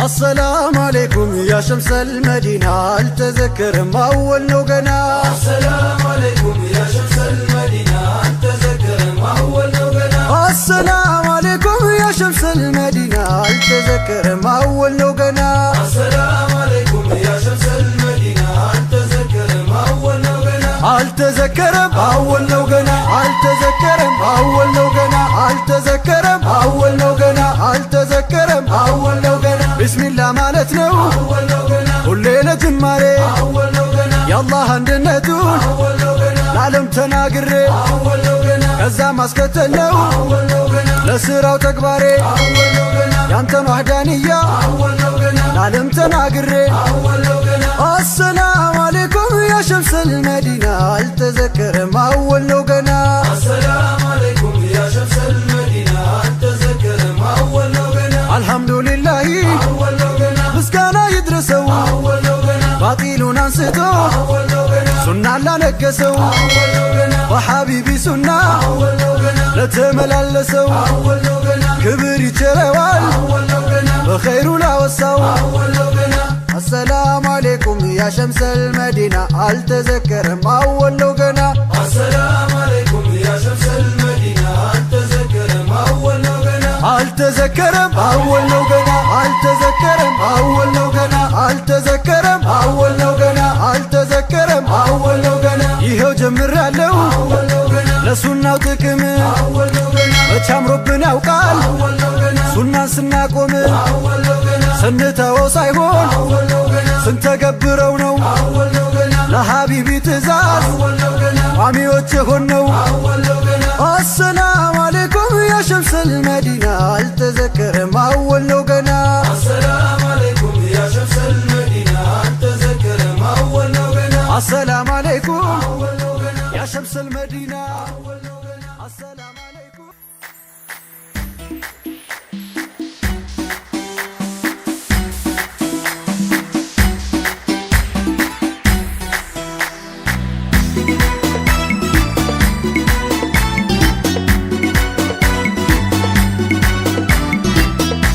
السلام عليكم يا شمس المدينة التذكر أول نوغنا السلام عليكم يا شمس المدينة التذكر أول نوغنا السلام عليكم يا شمس المدينة التذكر أول نوغنا السلام عليكم يا شمس المدينة التذكر أول نوغنا التذكر أول نوغنا التذكر أول نوغنا التذكر أول نوغنا التذكر أول نوغنا بسم الله مالتنا أول نوغنا والليلة جماري أول نوغنا يا الله عندنتون أول نوغنا العالم تناقري أول نوغنا كذا مسكتلو أول نوغنا لسراو تكباري أول نوغنا يانتن وحدانية أول نوغنا العالم تناقري أول نوغنا السلام عليكم يا شمس المدينة التذكر أول نوغنا السلام عليكم يا شمس المدينة التذكر أول نوغنا الحمد لله أول نوغنا مسكانا يدرسو أول نوغنا باطيلون انستو أول نوغنا سنة لا نقسو أول نوغنا وحبيبي سنة أول نوغنا لتملالسو أول نوغنا كبر يتروال أول نوغنا بخير لا وسو أول نوغنا السلام عليكم يا شمس المدينة التذكر أول نوغنا السلام عليكم يا شمس المدينة التذكر أول نوغنا التذكر أول نوغنا التذكر أول نوغنا التذكر أول نوغنا التذكر أول نوغنا يهو جمر ያለው أول نوغنا ለሱናው ጥቅም أول نوغنا መቻምሮብን ያውቃል أول نوغنا ሱናን ስናቆም أول نوغنا ስንተወው ሳይሆን أول نوغنا ስንተገብረው ነው أول نوغنا ለሐቢቢ ትእዛዝ أول نوغنا ቋሚዎች የሆነው أول نوغنا السلام عليكم يا شمس المدينة التذكر أول نوغنا السلام عليكم يا شمس المدينة التذكر أول نوغنا السلام عليكم أول نوغنا يا شمس المدينة أول نوغنا السلام عليكم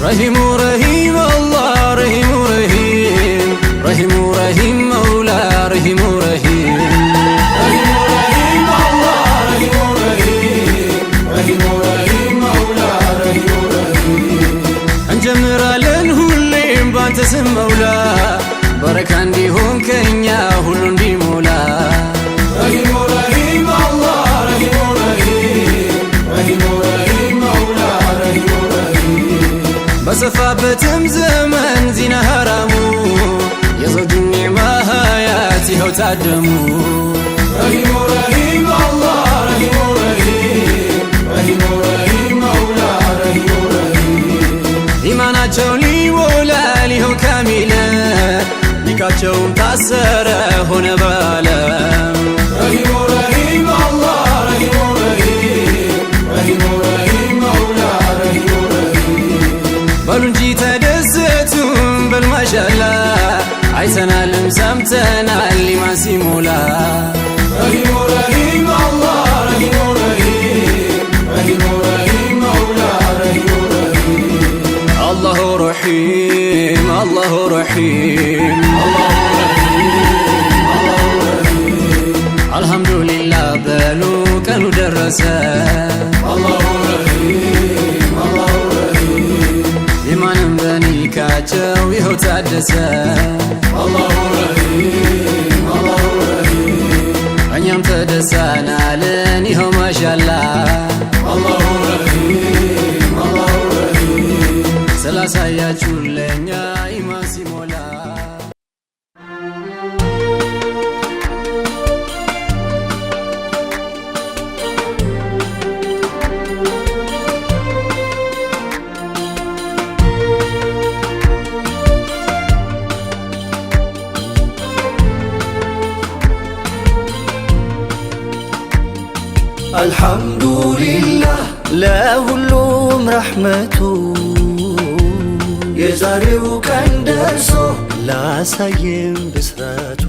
رحيم رحيم الله رحيم رحيم رحيم رحيم مولا رحيم رحيم رحيم رحيم الله رحيم رحيم رحيم رحيم مولا رحيم رحيم እንጀምራለን ሁሌም ባንተ ስም መውላ በረካ እንዲሆን ከኛ ሁሉ እንዲሞላ رحيم رحيم الله رحيم رحيم رحيم رحيم مولا رحيم رحيم በሰፋበትም ዘመን ዚና ሐራሙ የዘውጁ ኒዕማ ሀያት ይኸው ታደሙ رحيم رحيم الله رحيم رحيم رحيم رحيم مولا رحيم رحيم ኢማናቸው ሊሞላል ይኸው ካሚለ ኒካቸውም ታሰረ ሆነ ባለም رحيم رحيم الله رحيم رحيم رحيم رحيم مولا رحيم رحيم በሉ እንጂ ተደሰቱም በል ማሻአላ አይተናልም ሰምተናል ኢማን ሲሞላ رحيم رحيم الله رحيم رحيم رحيم رحيم مولا رحيم رحيم አላሁ ረሒም አላሁ ረሒም አልሐምዱሊላህ በሉ ቀኑ ደረሰ الله رحيم الله رحيم ኢማንም በኒካቸው ይኸው ታደሰ الله رحيم الله رحيم እኛም ተደሳናለን ይኸው ማሻአላ الله رحيم الله رحيم ስላሳያችሁ ለኛ ኢማን ሲሞላ الحمد لله لا هلوم رحمته የዛሬው ቀን ደርሶ ላሳየም ብስራቱ